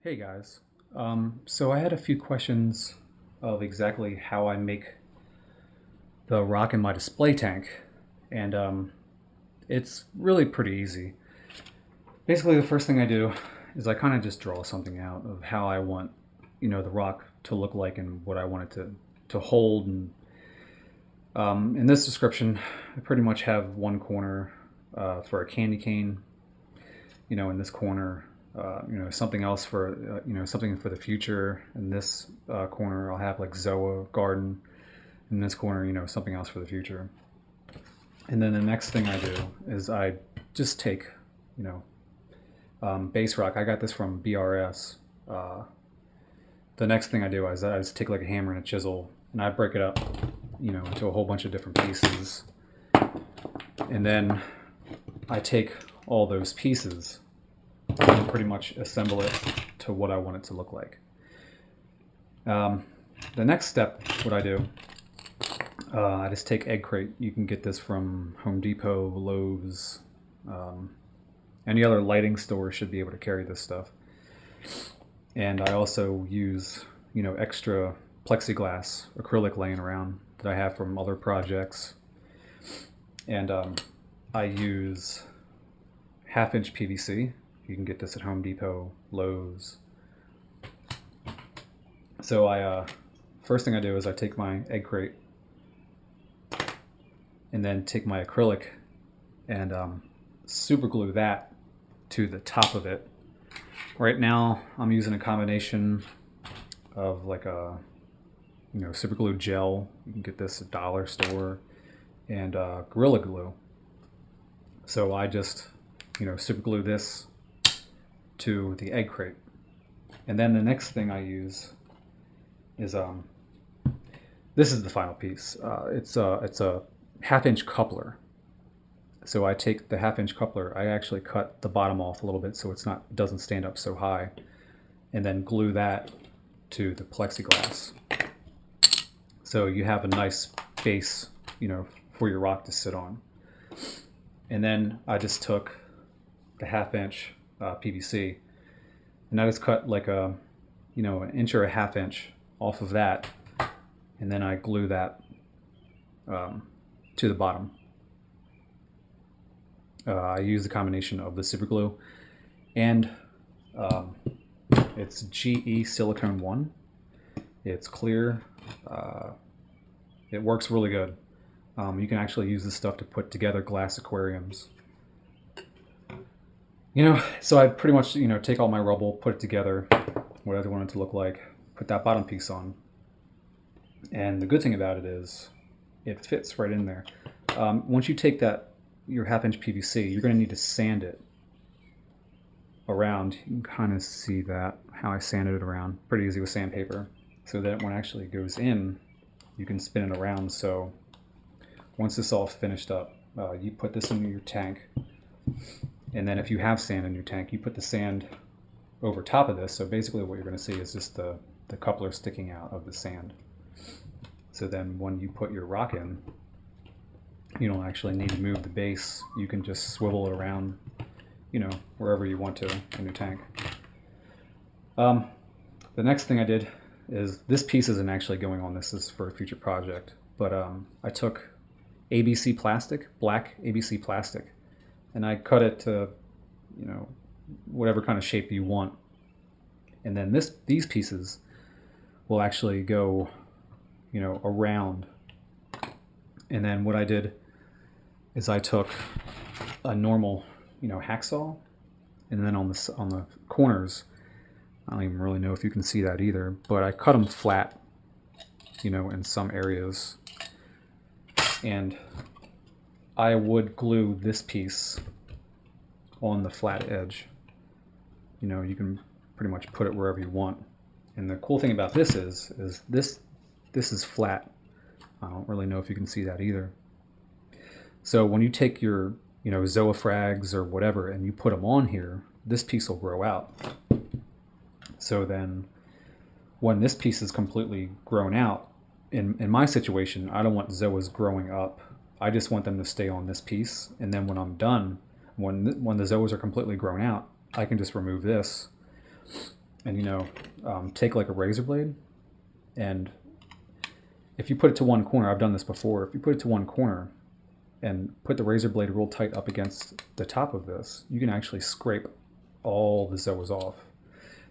Hey guys. So I had a few questions of exactly how I make the rock in my display tank, and it's really pretty easy. Basically, the first thing I do is I kind of just draw something out of how I want, the rock to look like and what I want it to hold. And in this description, I pretty much have one corner for a candy cane, in this corner, something else for, something for the future. In this corner, I'll have like Zoa garden. In this corner, something else for the future. And then the next thing I do is I just take, you know, base rock. I got this from BRS. The next thing I do is I just take like a hammer and a chisel and I break it up, into a whole bunch of different pieces. And then I take all those pieces and pretty much assemble it to what I want it to look like. The next step, what I do, I just take egg crate. You can get this from Home Depot, Lowe's, any other lighting store should be able to carry this stuff. And I also use, extra plexiglass acrylic laying around that I have from other projects. And I use 1/2 inch PVC. You can get this at Home Depot, Lowe's. So first thing I do is I take my egg crate and then take my acrylic and super glue that to the top of it. Right now I'm using a combination of like a super glue gel. You can get this at dollar store, and Gorilla Glue. So I just super glue this to the egg crate, and then the next thing I use is this is the final piece. It's a 1/2 inch coupler. So I take the 1/2 inch coupler. I actually cut the bottom off a little bit so it doesn't stand up so high, and then glue that to the plexiglass. So you have a nice base, for your rock to sit on. And then I just took the 1/2 inch PVC, and I just cut like an inch or a 1/2 inch off of that, and then I glue that to the bottom. I use the combination of the super glue and it's GE Silicone 1. It's clear. It works really good. You can actually use this stuff to put together glass aquariums. So I pretty much, take all my rubble, put it together, whatever I want it to look like, put that bottom piece on. And the good thing about it is it fits right in there. Once you take your 1/2 inch PVC, you're going to need to sand it around. You can kind of see that, how I sanded it around. Pretty easy with sandpaper. So that when it actually goes in, you can spin it around. So once this all finished up, you put this in your tank. And then if you have sand in your tank, you put the sand over top of this. So basically what you're going to see is just the coupler sticking out of the sand. So then when you put your rock in, you don't actually need to move the base. You can just swivel it around, wherever you want to in your tank. The next thing I did is, this piece isn't actually going on. This is for a future project. But I took ABC plastic, black ABC plastic, and I cut it to, whatever kind of shape you want. And then these pieces will actually go, around. And then what I did is I took a normal, hacksaw, and then on the corners, I don't even really know if you can see that either, but I cut them flat, in some areas. And I would glue this piece on the flat edge. You can pretty much put it wherever you want. And the cool thing about this is this is flat. I don't really know if you can see that either. So when you take your, Zoa frags or whatever and you put them on here, this piece will grow out. So then when this piece is completely grown out, in my situation, I don't want Zoas growing up. I just want them to stay on this piece. And then when I'm done, when the Zoas are completely grown out, I can just remove this and take like a razor blade, and if you put it to one corner, I've done this before, if you put it to one corner and put the razor blade real tight up against the top of this, you can actually scrape all the zoas off.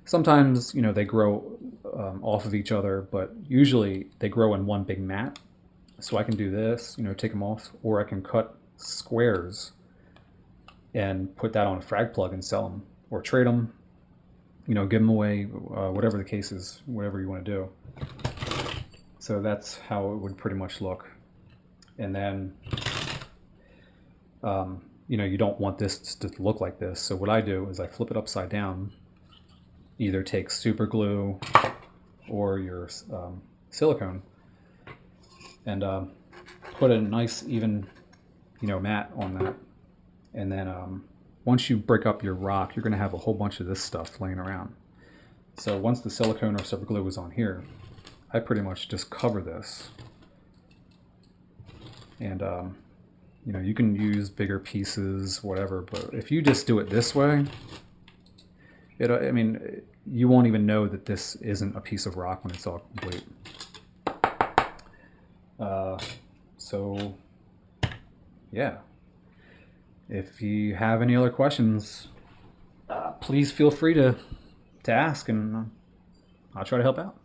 Sometimes, they grow off of each other, but usually they grow in one big mat. So I can do this, take them off, or I can cut squares and put that on a frag plug and sell them, or trade them, give them away, whatever the case is, whatever you want to do. So that's how it would pretty much look. And then, you don't want this to look like this. So what I do is I flip it upside down, either take super glue or your silicone, and put a nice even, mat on that. And then once you break up your rock, you're going to have a whole bunch of this stuff laying around. So once the silicone or super glue is on here, I pretty much just cover this. And you can use bigger pieces, whatever, but if you just do it this way, you won't even know that this isn't a piece of rock when it's all complete. So yeah, if you have any other questions, please feel free to ask, and I'll try to help out.